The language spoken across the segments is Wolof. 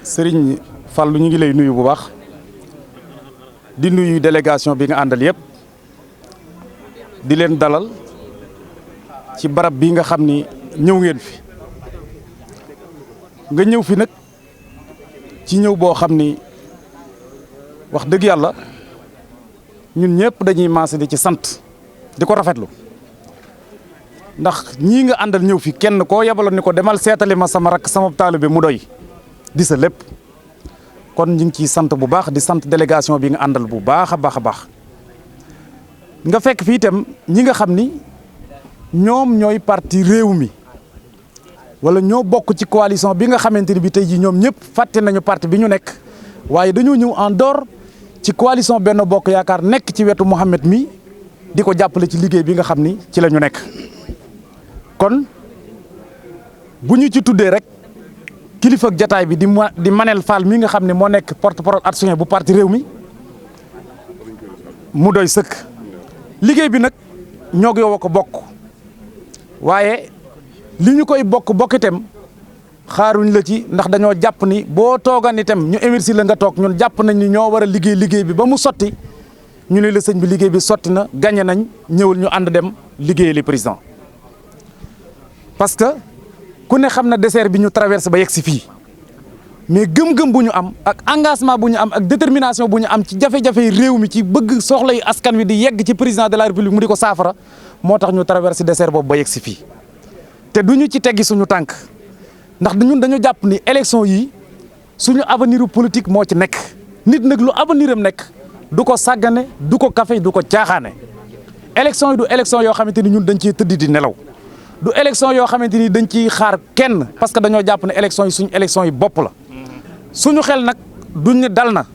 Serigne Fallou ñu ngi lay nuyu bu baax di nuyu délégation bi nga àndal yëpp di leen dalal ci barab bi nga xam ni ñëw ngeen fi nga ñëw fi nag ci ñëw boo xam ni wax dëgg yàlla ñun ñëpp dañuy maase di ci sant di ko rafetlu ndax ñii nga àndal ñëw fi kenn koo yebaloon ni ko demal seetali ma sama rakk sama taalibe mu doy di sa lépp kon ñu ngi ciy sant bu baax di sant délégation bi nga àndal bu baax a baax a baax nga fekk fi itam ñi nga xam ni ñoom ñooy parti réew mi wala ñoo bokk ci coalition bi nga xamante ni bi tey jii ñoom ñëpp fàtte nañu parti bi ñu nekk waaye dañoo ñëw en dehors ci coalition Benno Bokk Yaakaar nekk ci wetu Mouhamed mi di ko jàppale ci liggéey bi nga xam ni ci la ñu nekk kon bu ñu ci tuddee rek kilifa ak jataay bi di Manel Fall mi nga xam ne moo nekk porte-parole adjoint bu parti réew mi mu doy sëkk liggéey bi nag ñoo yow a ko bokk waaye li ñu koy bokk itam xaaruñ la ci ndax dañoo jàpp ni boo toogan itam ñu émersi la nga toog ñun jàpp nañ ni ñoo war a liggéey bi ba mu sotti ñu ne la sëñ bi liggéey bi sotti na gagné nañ ñëwul ñu ànd dem liggéey li président parce que ku ne xam na désert bi ñu traversé ba yegg si fii mais gëm-gëm bu ñu am ak engagement bu ñu am ak détermination bu ñu am ci jafe-jafe réew mi ci bëgg soxla yu askan wi di yegg ci président de la république mu di ko saafara moo tax ñu traversé désert boobu ba yegg si fii te du ñu ci teggi suñu tànk ndax ñun dañu jàpp ni élection yi suñu avenir politique moo ci nekk nit nag lu avenir am nekk du ko sàggane du ko kafe du ko caaxaane élection yi du élection yoo xamante ni ñun dañ ciy tëdd di nelaw du élection yoo xamante ni dañ ciy xaar kenn parce que dañoo jàpp ne élection yi suñu élection yi bopp la suñu xel nag duñ ne dal na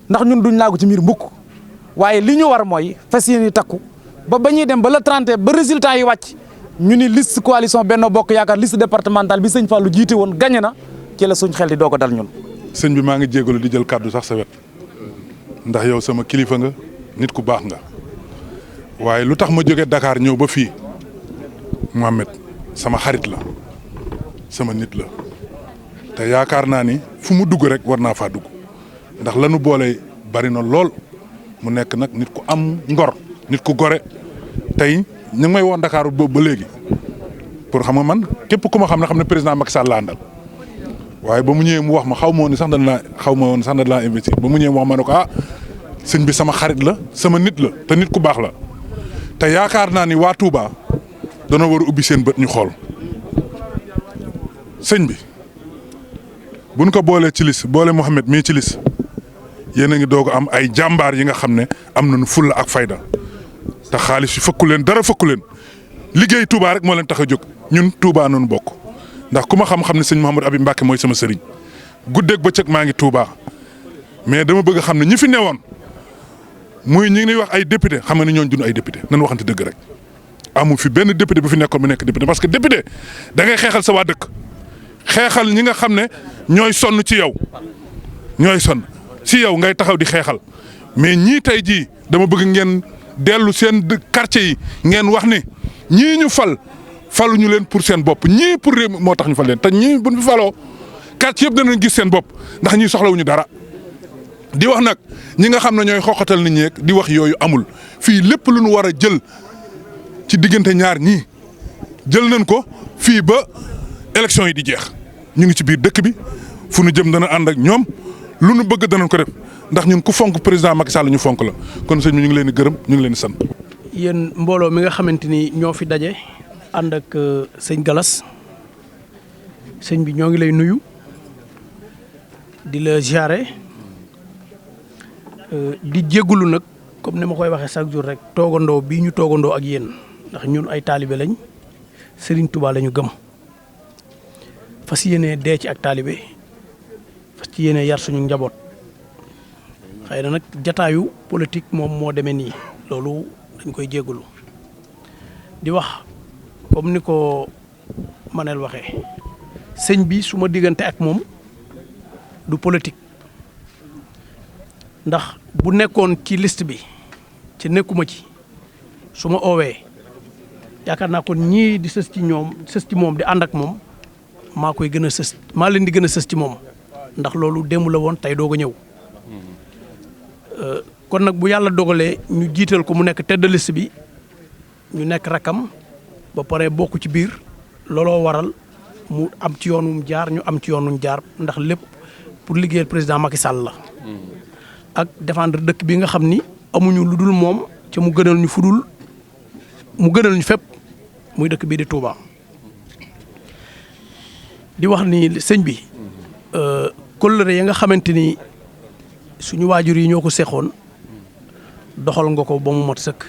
ndax ñun duñ naagu ci mbir mukk waaye li ñu war mooy fas yéene takku ba ñuy dem ba le 31 ba résultat yi wàcc ñu ni liste coalition Benno Bokk Yaakaar liste départementale bi sëñ Fallou jiite woon gagné na ci la suñ xel di doog a dal ñun. sëñ bi maa ngi jégalu di jël kàddu sax sa wet ndax yow sama kilifa nga nit ku baax nga waaye lu tax ma jóge Dakar ñëw ba fii Mouhamed sama xarit la sama nit la te yaakaar naa ni fu mu dugg rek war naa faa dugg ndax lanu boole bari na lool mu nekk nag nit ku am ngor nit ku gore tey ñu ngi may woon Dakar boobu ba léegi pour xam nga man képp ku ma xam ne président Macky Sall la àndal waaye ba mu ñëwee mu wax ma xaw ma woon sax dañ laa investir ba mu ñëwee mu wax ma ne ko sëñ bi sama xarit la sama nit la te nit ku baax la te yaakaar naa ni waa Touba dana war a ubbi seen bët ñu xool sëñ bi buñ ko boolee ci liste boole Mouhamed mii ci liste yéen a ngi doog a am ay jàmbaar yi nga xam ne am nañu fulla ak fayda te xaalis yi fëkku leen dara fëkku leen liggéey Touba rek moo leen tax a jóg ñun Touba noonu bokk ndax ku ma xam-xam ne sëñ Mouhamadou Habib Mbacké mooy sama sëriñ guddeeg bëccëg maa ngi Touba mais dama bëgg a xam ne ñi fi newoon muy ñi ngi wax ay député xam nga ne ñooñu dund ay député nañ waxante dëgg rek amu fi benn député bu fi nekkoon mu nekk député parce que député da ngay xeexal sa waa dëkk xeexal ñi nga xam ne ñooy sonn ci yow ñooy sonn si yow ngay taxaw di xeexal mais ñii tey jii dama bëgg ngeen dellu seen quartier yi ngeen wax ni ñii ñu faluñu leen pour seen bopp ñii pour réew moo tax ñu fal leen te ñii buñ fi faloo quartier yëpp danañ gis seen bopp ndax ñii soxlawuñu dara di wax nag ñi nga xam ne ñooy xoxatal nit ñi rek di wax yooyu amul fii lépp lu ñu war a jël ci diggante ñaar ñii jël nañ ko fii ba élection yi di jeex ñu ngi ci biir dëkk bi fu nu jëm dana ànd ak ñoom lu nu bëgg danañ ko def ndax ñun ku fonk président Macky Sall ñu fonk la kon sëñ bi ñu ngi leen di gërëm ñu ngi leen di sant. yéen mbooloo mi nga xamante ni ñoo fi daje ànd ak sëñ Galas sëñ bi ñoo ngi lay nuyu di la ziare di jégalu nag comme ni ma koy waxee chaque jour rek toogandoo bii ñu toogandoo ak yéen ndax ñun ay taalibe lañ Serigne Touba lañu gëm fas yéene dee ci ak taalibe fas ci yéene yar suñu njaboot xëy na nag jataayu politique moom moo demee nii loolu dañ koy jégalu di wax comme ni ko Manel waxee sëñ bi su ma diggante ak moom du politique ndax bu nekkoon ci liste bi ci nekkuma ci su ma oowee yaakaar naa kon ñii di sës ci ñoom sës ci moom di ànd ak moom maa koy gën a sës maa leen di gën a sës ci moom ndax loolu démb la woon tey doog a ñëw kon nag bu yàlla dogalee ñu jiital ko mu nekk tête de liste bi ñu nekk rakam ba pare bokk ci biir looloo waral mu am ci yoon wu mu jaar ñu am ci yoon wu mu jaar ndax lépp pour liggéeyal président Macky Sall la ak défendre dëkk bi nga xam ni amuñu lu dul moom ca mu gënal ñu fudul mu gënal ñu fépp muy dëkk bii di Touba di wax ni sëñ bi kóllëre ya nga xamante ni suñu waajur yi ñoo ko seexoon doxal nga ko ba mu mat sëkk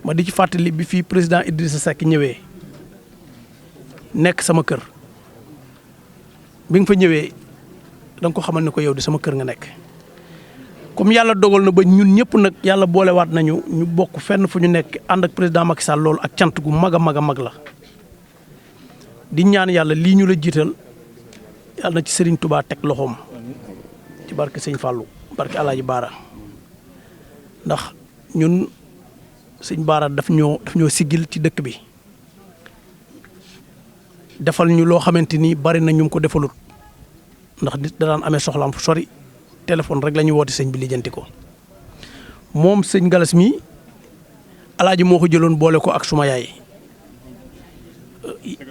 ma di ci fàttali bi fii président Idrissa Seck ñëwee nekk sama kër bi nga fa ñëwee da nga ko xamal ne ko yow di sama kër nga nekk comme yàlla dogal na ba ñun ñëpp nag yàlla boolewaat nañu ñu bokk fenn fu ñu nekk ànd ak président Macky Sall loolu ak cant gu mag a mag a mag la di ñaan yàlla lii ñu la jiital yàlla na ci Serigne Touba teg loxoom ci barke Sëñ Fallou barke Alaaji Baara ndax ñun Sëñ Baara daf ñoo siggil ci dëkk bi defal ñu loo xamante ni bari na ñu ko defalut ndax nit da daan amee soxlaam fu sori téléphone rek la ñuy woote sëñ bi lijjanti ko moom sëñ Galas mi alaaji moo ko jëloon boole ko ak suma yaay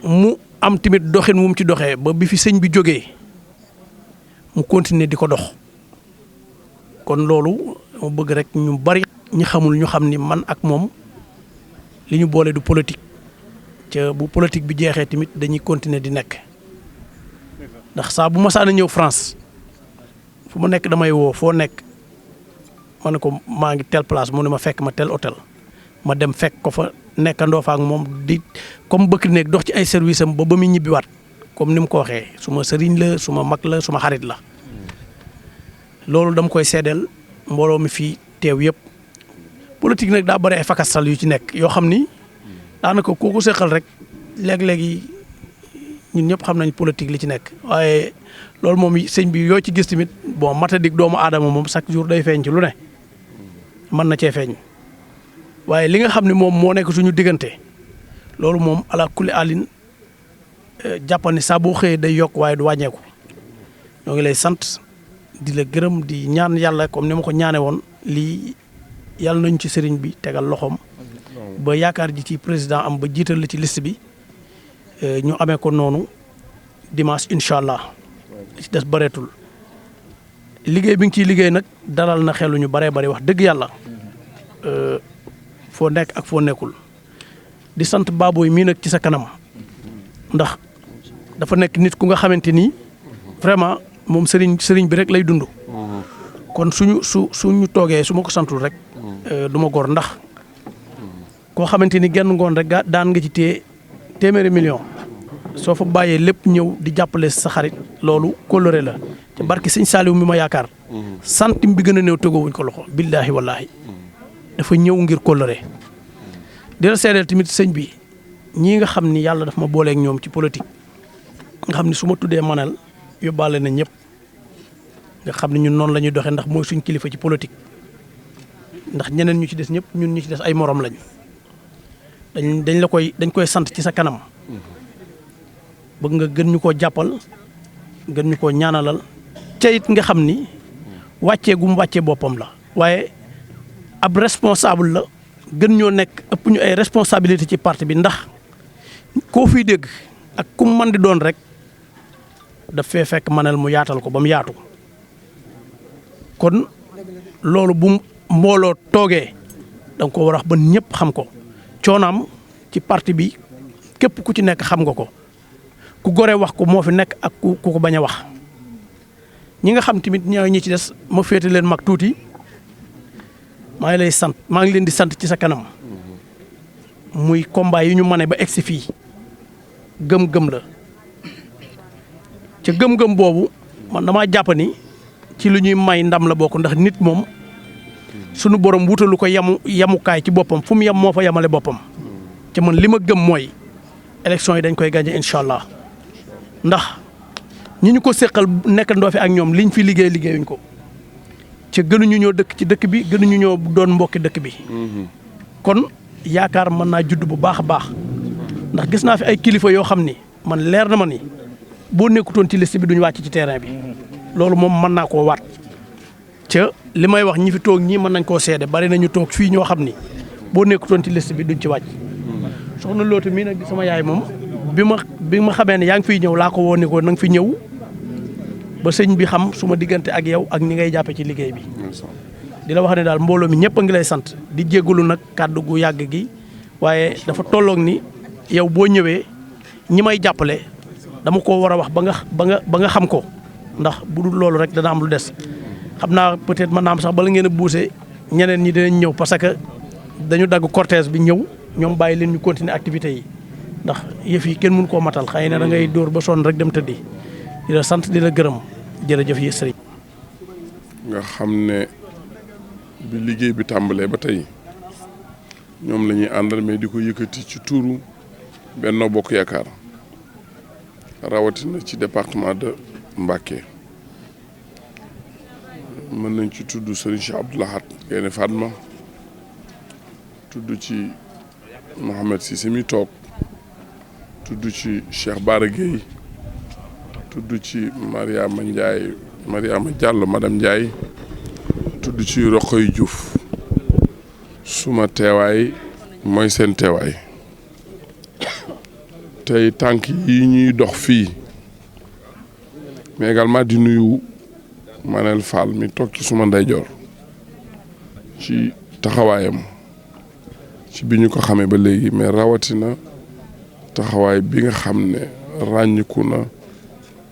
mu am tamit doxin wu mu ci doxee ba bi fi sëñ bi jógee mu continuer di ko dox kon loolu ma bëgg rek ñu bari ñi xamul ñu xam ni man ak moom li ñu boole du politique ca bu politique bi jeexee tamit dañuy continuer di nekk ndax saa bu ma saana ñëw France fu ma nekk damay woo foo nekk ma ne ko maa ngi tel place mu ne ma fekk ma tel hôtel ma dem fekk ko fa nekkandoo fa ak moom di comme bëkk nekk dox ci ay service am ba muy ñibbiwaat comme ni mu ko waxee suma sëriñ la suma mag la suma xarit la loolu dama koy seedeel mbooloo mi fii teew yëpp politique nag daa bëri ay fakastal yu ci nekk yoo xam ni daanaka kooku seqal rek léeg-léegi ñun ñëpp xam nañ politique li ci nekk waaye loolu moom sëñ bi yoo ci gis tamit bon matadik doomu aadama moom chaque jour day feeñ ci lu ne mën na cee feeñ waaye li nga xam ne moom moo nekk suñu diggante loolu moom ala kulli alin jàppal ni saa boo xëyee day yokk waaye du wàññeeku ñoo ngi lay sant di la gërëm di ñaan yàlla comme ni ma ko ñaane woon lii yàlla nañ ci sëriñ bi tegal loxoom ba yaakaar ji ci président am ba jiital la ci liste bi ñu amee ko noonu dimanche incha allah li ci des bëreetul liggéey bi nga ciy liggéey nag dalal na xelu ñu baree bari wax dëgg yàlla foo nekk ak foo nekkul di sant baabooy mii nag ci sa kanam ndax dafa nekk nit ku nga xamante ni vraiment moom sëriñ bi rek lay dund kon suñu toogee su ma ko santul rek du ma gor ndax koo xamante ni genn ngoon rek daan nga ci téeméeri million soo fa bàyyee lépp ñëw di jàppale sa xarit loolu kóllëre la ci barki sëñ Saliou mi ma yaakaar centime bi gën a néew tegowuñ ko loxo billaahi wallaahi dafa ñëw ngir kóllëre di la seedeel tamit sëñ bi ñii nga xam ni yàlla daf ma booleeg ñoom ci politique nga xam ni su ma tuddee manel yóbbaale na ñëpp nga xam ne ñun noonu la ñuy doxee ndax mooy suñ kilifa ci politique ndax ñeneen ñu ci des ñëpp ñun ñu ci des ay morom lañ dañ koy sant ci sa kanam bëgg nga gën ñu koo jàppal gën ñu koo ñaanalal ca it nga xam ni wàccee gu mu wàccee boppam la waaye ab responsable la gën ñoo nekk ëpp ñu ay responsabilité ci parti bi ndax koo fiy dégg ak ku mu mën di doon rek daf fee fekk manel mu yaatal ko ba mu yaatu kon loolu bu mbooloo toogee da nga ko war a wax ba ñëpp xam ko coonaam ci parti bi képp ku ci nekk xam nga ko ku gore wax ko moo fi nekk ak ku ko bañ a wax ñi nga xam tamit ñi ci des ma féete leen mag tuuti maa ngi lay sant maa ngi leen di sant ci sa kanam muy combat yi ñu mane ba egsi fii gëm-gëm la ca gëm-gëm boobu man damaa jàpp ni ci lu ñuy may ndam la bokk ndax nit moom sunu borom wutalu ko yamukaay ci boppam fu mu yem moo fa yemale boppam ca man li ma gëm mooy élection yi dañ koy gagné incha allah ndax ñi ñu ko séqal nekkandoo fi ak ñoom liñ fi liggéeyuñ ko ca gënuñu ñoo dëkk ci dëkk bi gënuñu ñoo doon mbokki dëkk bi kon yaakaar mën naa judd bu baax a baax ndax gis naa fi ay kilifa yoo xam ni man leer na ma ni boo nekkutoon ci liste bi duñ wàcc ci terrain bi loolu moom mën naa koo waat ca li may wax ñi fi toog ñii mën nañ koo seede bari nañu toog fii ñoo xam ni boo nekkutoon ci liste bi duñ ci wàcc soxna Lootu mii nag di sama yaay moom bi ma xamee ne yaa ngi fiy ñëw laa ko woo ni ko na nga fi ñëw ba sëñ bi xam suma diggante ak yow ak ni ngay jàppe ci liggéey bi di la wax ne daal mbooloo mi ñëpp a ngi lay sant di jégalu nag kàddu gu yàgg gi waaye dafa tolloog ni yow boo ñëwee ñi may jàppale dama ko war a wax ba nga xam ko ndax bu dul loolu rek dana am lu des xam naa peut-être mën naa am sax bala ngeen a buuse ñeneen ñi dinañ ñëw parce que dañu dagg cortège bi ñëw ñoom bàyyi leen ñu continuer activités yi ndax yëf yi kenn mënu koo matal xëy na da ngay dóor ba sonn rek dem tëddi di la sant di la gërëm jërëjëf yi sëriñ. nga xam ne bi liggéey bi tàmbalee ba tey ñoom la ñuy àndal mais di ko yëkkati ci tuuru Benno Bokk Yaakaar rawatina ci département de Mbacké mën nañ ci tudd Serigne Cheikh Abdou Lahad Gaïndé Fatma tudd ci Mouhamed Cissé mi toog tudd ci Cheikh Bara Gueye tudd ci Mariama Diallo madame Ndiaye tudd ci Rokhaya Diouf suma teewaay mooy seen teewaay tey tànk yi ñuy dox fii mais également di nuyu Manel Fall mi toog ci suma ndeyjoor ci taxawaayam ci bi ñu ko xamee ba léegi mais rawatina taxawaay bi nga xam ne ràññiku na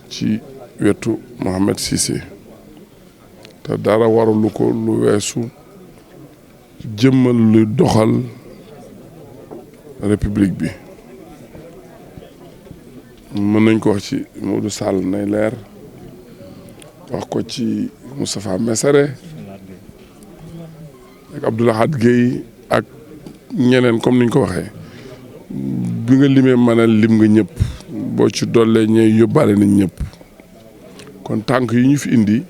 ci wetu Mouhamed Cissé te dara warulu ko lu weesu jëmmal lu doxal république bi mën nañ ko wax ci Modou Sall nay leer wax ko ci Moustapha Messere ak Abdou Lahad Gueye ak ñeneen comme niñ ko waxee bi nga limee mën a lim nga ñëpp boo ci dollee ñooy yóbbaale nañ ñëpp kon tànk yi ñu fi indi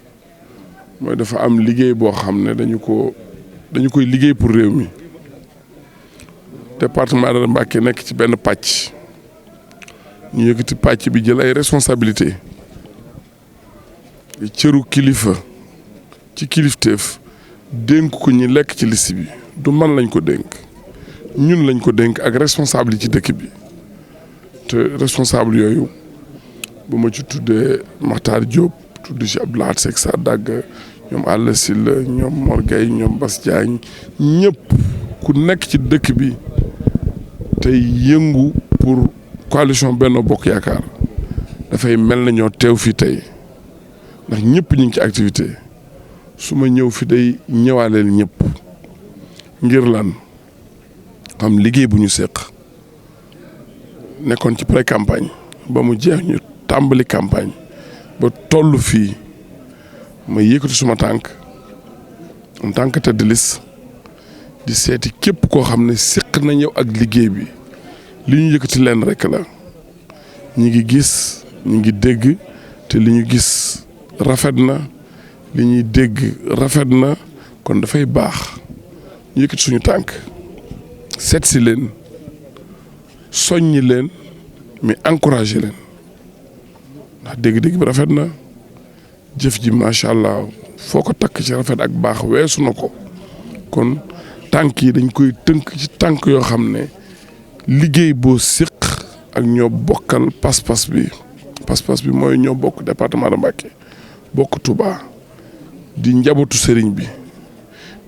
mooy dafa am liggéey boo xam ne dañu koy liggéey pour réew mi département de Mbacké nekk ci benn pàcc ñu yëkkati pàcc bi jël ay responsabilité cëru kilifa ci kilifteef dénk ko ñi lekk ci liste bi du man lañ ko dénk ñun lañ ko dénk ak responsable yi ci dëkk bi te responsable yooyu bu ma ci tuddee Makhtar Diop tudd ci Abdou Lahad Seck Sadaga ñoom Alla Sylla ñoom Mor Gueye ñoom Bass Diagne ñëpp ku nekk ci dëkk bi tey yëngu pour coalition Benno Bokk Yaakaar dafay mel na ñoo teew fii tey ndax ñëpp ñu ngi ci activité su ma ñëw fi day ñëwaaleel ñëpp ngir lan xam liggéey bu ñu seq nekkoon ci pré campagne ba mu jeex ñu tàmbali campagne ba toll fii ma yëkkati suma tànk en tant que tête de liste di seeti képp koo xam ne seq na ñëw ak liggéey bi li ñu yëkkati leen rek la ñi ngi gis ñi ngi dégg te li ñu gis rafet na li ñuy dégg rafet na kon dafay baax ñu yëkkati suñu tànk seet si leen soññi leen mais encouragé leen ndax dégg-dégg bi rafet na jëf ji macha allah foo ko takk ci rafet ak baax weesu na ko kon tànk yi dañ koy tënk ci tànk yoo xam ne liggéey boo séq ak ñoo bokkal pas-pas bi mooy ñoo bokk département de Mbacké bokk Touba di njabootu sëriñ bi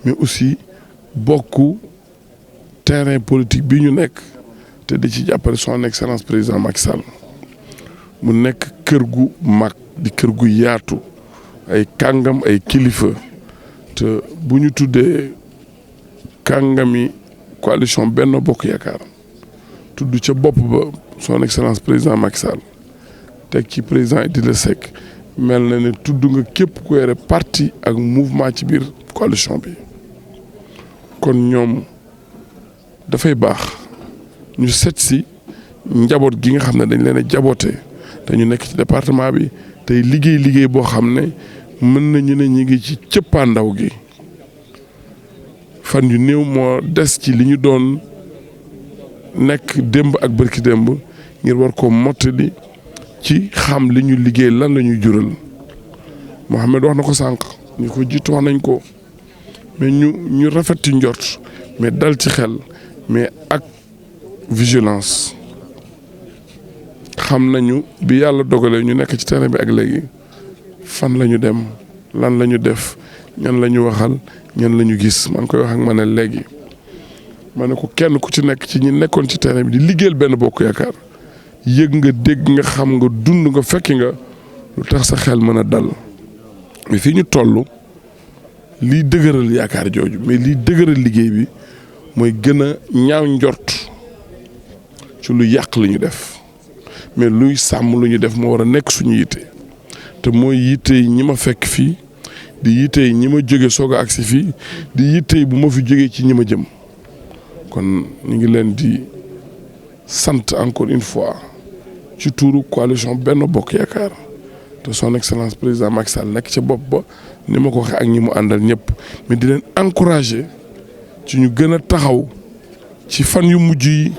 mais aussi bokk terrain politique bi ñu nekk te di ci jàppale son excellence président Macky Sall mu nekk kër gu mag di kër gu yaatu ay kàngam ay kilifa te bu ñu tuddee kàngami coalition Benno Bokk Yaakaar tudd ca bopp ba son excellence président Macky Sall teg ci président Idrissa Seck mel na ne tudd nga képp ku yore parti ak mouvement ci biir coalition bi kon ñoom dafay baax ñu set si njaboot gi nga xam ne dañ leen a jaboote te ñu nekk ci département bi tey liggéey boo xam ne mën nañu ne ñi ngi ci cëppaandaw gi fan yu néew moo des ci li ñu doon nekk démb ak bërki démb ngir war ko mottali ci xam li ñu liggéey lan la ñuy jural Mouhamed wax na ko sànq ñu ko jiitu wax nañ ko mais ñu rafet ci njort mais dal ci xel mais ak vigilance xam nañu bi yàlla dogalee ñu nekk ci terrain bi ak léegi fan la ñu dem lan la ñu def ñan la ñu waxal ñan la ñu gis maa ngi koy wax ak ma ne léegi ma ne ko kenn ku ci nekk ci ñi nekkoon ci terrain bi di liggéeyal benn bokk yaakaar yëg nga dégg nga xam nga dund nga fekki nga lu tax sa xel mën a dal mais fii ñu toll liy dëgëral yaakaar jooju mais liy dëgëral liggéey bi mooy gën a ñaaw njort ci lu yàq li ñu def mais luy sàmm lu ñu def moo war a nekk suñu yitte te mooy yitte yi ñi ma fekk fii di yitte yi ñi ma jóge soog a agsi fii di yitte yi bu ma fi jógee ci ñi ma jëm kon ñu ngi leen di sant encore une fois ci tuuru coalition Benno Bokk Yaakaar te son excellence président Macky Sall nekk ca bopp ba ni ma ko waxee ak ñi mu àndal ñëpp mais di leen encourager ci ñu gën a taxaw ci fan yu mujj yi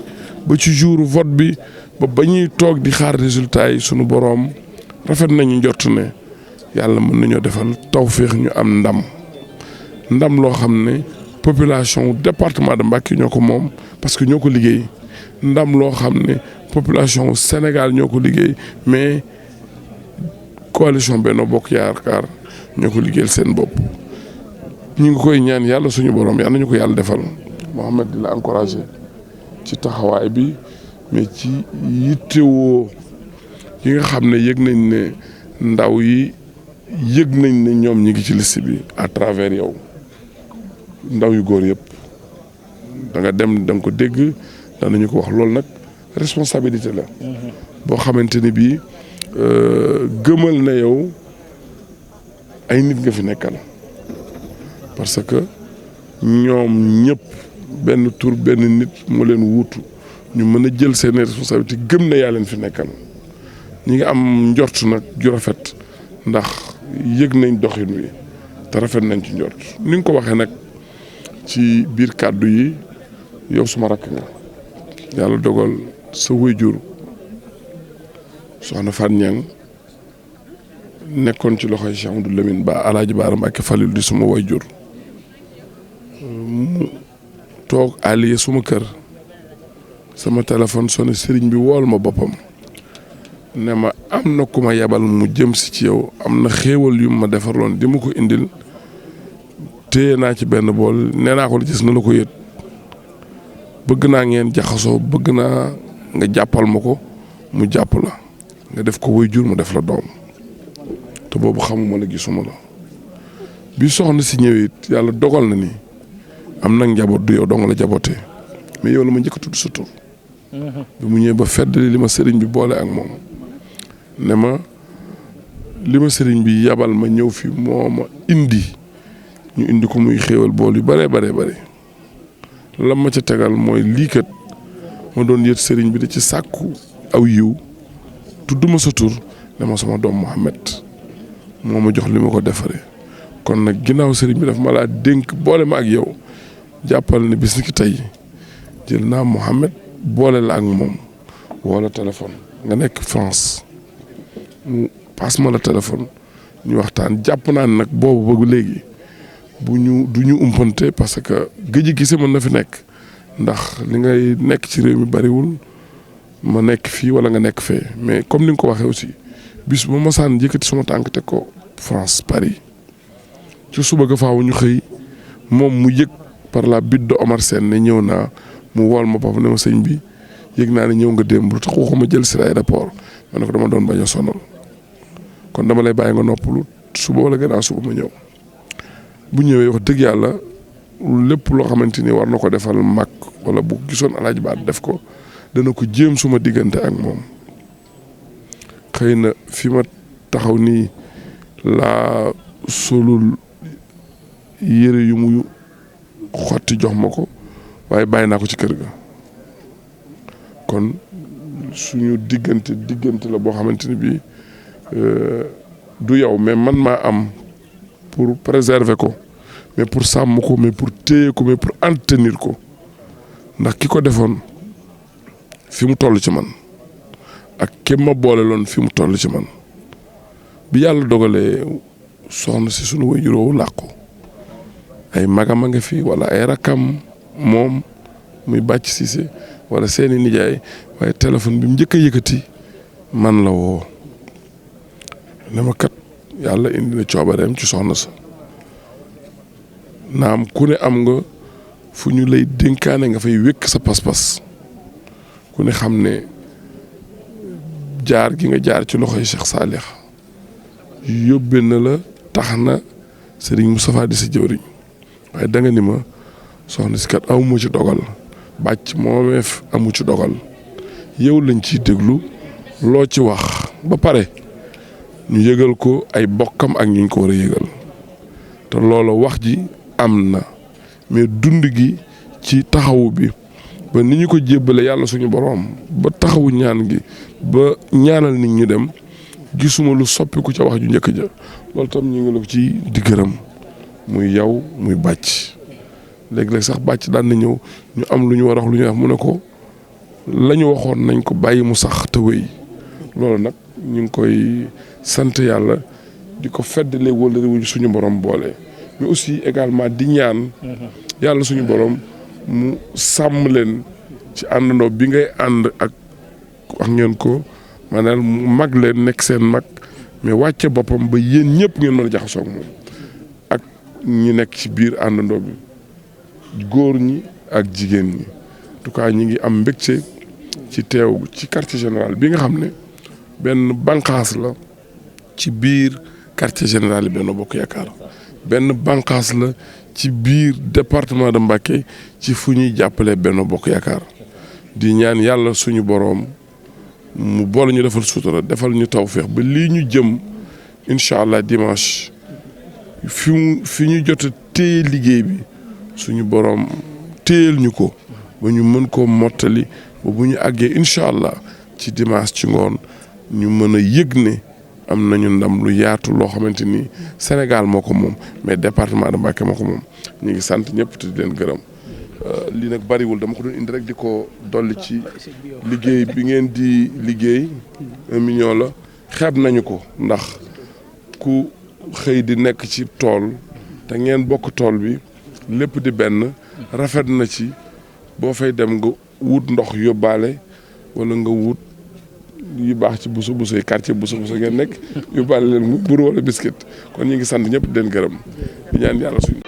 ba ci jour vote bi ba ñuy toog di xaar résultat yi sunu boroom rafet nañu njort ne yàlla mën nañoo defal tawféex ñu am ndam loo xam ne population département de Mbacké ñoo ko moom parce que ñoo ko liggéey ndam loo xam ne population Sénégal ñoo ko liggéey mais coalition Benno Bokk Yaakaar ñoo ko liggéeyal seen bopp ñu ngi koy ñaan yàlla suñu borom yàlla nañu ko yàlla defal Mouhamed di la encouragé ci taxawaay bi mais ci yittewoo yi nga xam ne yëg nañ ne ndaw yi yëg nañ ne ñoom ñi ngi ci liste bi à travers yow ndaw yu góor yëpp da nga dem da nga ko dégg danañu ko wax loolu nag responsabilité la boo xamante ni bii gëmal na yow ay nit nga fi nekkal parce que ñoom ñëpp benn tur benn nit mu leen wuutu ñu mën a jël seen responsabilité gëm na yaa leen fi nekkal ñi ngi am njort nag ju rafet ndax yëg nañ doxin wi te rafet nañ ci njort ni nga ko waxee nag ci biir kàddu yi yow suma rakk nga yàlla dogal sa waajur soxna Fatou Niang nekkoon ci loxoy Cheikh Amadou Lamine Ba Alaaji Baara Mbàkke Falil di suma waajur mu toog allié suma kër sama téléphone sonné sëriñ bi wool ma boppam ne ma am na ku ma yebal mu jëm si ci yow am na xéewal yu ma defarloon di ma ko indil téye naa ci benn bool nee naa ko la gis na la ko yët bëgg naa ngeen jaxasoo bëgg naa nga jàppal ma ko mu jàpp la nga def ko waajur mu def la doom te boobu xamuma la gisuma la bi soxna si ñëwee it yàlla dogal na ni am nag njaboot du yow dong la jabootee mais yow la ma njëkk a tudd sa tur bi mu ñëwee ba fedd li ma sëriñ bi boole ak moom ne ma li ma sëriñ bi yabal ma ñëw fi moo ma indi ñu indi ko muy xéewal bool yu bare la ma ca tegal mooy lii kat ma doon yët sëriñ bi da ci sàkku aw yiw tudd ma sa tur ne ma sama doom Mouhamed moo ma jox li ma ko defaree kon nag ginnaaw sëriñ bi daf ma laa dénk boole ma ak yow jàppal ne bis ni ki tey jël naa Mouhamed boole la ak moom woo la téléphone nga nekk France mu passe ma la téléphone ñu waxtaan jàpp naa ne nag boobu ba léegi du ñu umpante parce que gëj gise mën na fi nekk ndax li ngay nekk ci réew mi bariwul ma nekk fii wala nga nekk fee mais comme ni nga ko waxee aussi bis bu ma saan yëkkati suma tànk teg ko France Paris ci suba ga faaw ñu xëy moom mu yëg par la bide de Omar Sène ne ñëw naa mu wool ma papa ne ma sëñ bi yëg naa ne ñëw nga démb lu tax waxuma jël si aéroport ma ne ko dama doon bañ a sonal kon dama lay bàyyi nga noppalu suba wala gannaaw suba ma ñëw bu ñëwee wax dëgg yàlla lépp loo xamante ni war na ko defal mag wala bu gisoon Alaaji Baat def ko dana ko jéem suma diggante ak moom xëy na fi ma taxaw nii laa solul yére yu mu xotti jox ma ko waaye bàyyi naa ko ci kër ga kon suñu diggante la boo xamante ni bii du yow mais man maa am pour préserver ko mais pour sàmm ko mais pour téye ko mais pour entretenir ko ndax ki ko defoon fi mu toll ci man ak képp ma boole loon fi mu toll ci man bi yàlla dogalee soxna si sunu waajur làqu ay magam a nga fi wala ay rakam moom muy bàcc Cissé wala seeni nijaay waaye téléphone bi mu njëkk a yëkkati man la woo ne ma kat yàlla indi na coobareem ci soxna sa naam ku ne am nga fu ñu lay dénkaane nga fay wékk sa pas-pas ku ne xam ne jaar gi nga jaar ci loxoy Cheikh Salih yóbbe na la tax na Serigne Moustapha di sa jëwriñ waaye da nga ni ma soxna si kat amu ci dogal bàcc moomeef amu ci dogal yow lañ ciy déglu loo ci wax ba pare ñu yëgal ko ay bokkam ak ñu ko war a yëgal te loolu wax ji am na mais dund gi ci taxawu bi ba ni ñu ko jébbale yàlla suñu boroom ba taxawu ñaan gi ba ñaanal nit ñu dem gisuma lu soppiku ca wax ju njëkk ja loolu tam ñu ngi la ko ci di gërëm muy yow muy bàcc léeg-léeg sax bàcc daan na ñëw ñu am lu ñu war a wax lu ñu wax mu ne ko la ñu waxoon nañ ko bàyyi mu sax te wéy loolu nag ñu ngi koy sant yàlla di ko feddale wala wuñu suñu borom boole mais aussi également di ñaan yàlla suñu borom mu sàmm leen ci àndandoo bi ngay ànd ak wax ngeen ko maanaam mu mag leen nekk seen mag mais wàcce boppam ba yéen ñëpp ngeen mën a jaxasoo ak moom ak ñi nekk ci biir àndandoo bi góor ñi ak jigéen ñi en tout cas ñi ngi am mbégte ci teew ci quartier général bi nga xam ne benn bànqaas la ci biir quartier général yi Benno Bokk Yaakaar benn bànqaas la ci biir département de Mbacké ci fu ñuy jàppale Benno Bokk Yaakaar di ñaan yàlla suñu boroom mu boole ñu defal sutura defal ñu tawféex ba lii ñu jëm incha allah dimanche fi ñu jot a téye liggéey bi suñu boroom téyel ñu ko ba ñu mën koo mottali ba bu ñu àggee incha allah ci dimanche ci ngoon ñu mën a yëg ne am nañu ndam lu yaatu loo xamante ni Sénégal moo ko moom mais département de Mbacké moo ko moom ñu ngi sant ñëpp te di leen gërëm lii nag bariwul dama ko doon indi rek di ko dolli ci liggéey bi ngeen di liggéey 1 million la xeeb nañu ko ndax ku xëy di nekk ci tool te ngeen bokk tool bi lépp di benn rafet na ci boo fay dem nga wut ndox yóbbaale wala nga wut yu baax ci busu yi quartier busu ngeen nekk yóbbaale leen mburu wala biscuit kon ñu ngi sant ñëpp di leen gërëm di ñaan yàlla suñu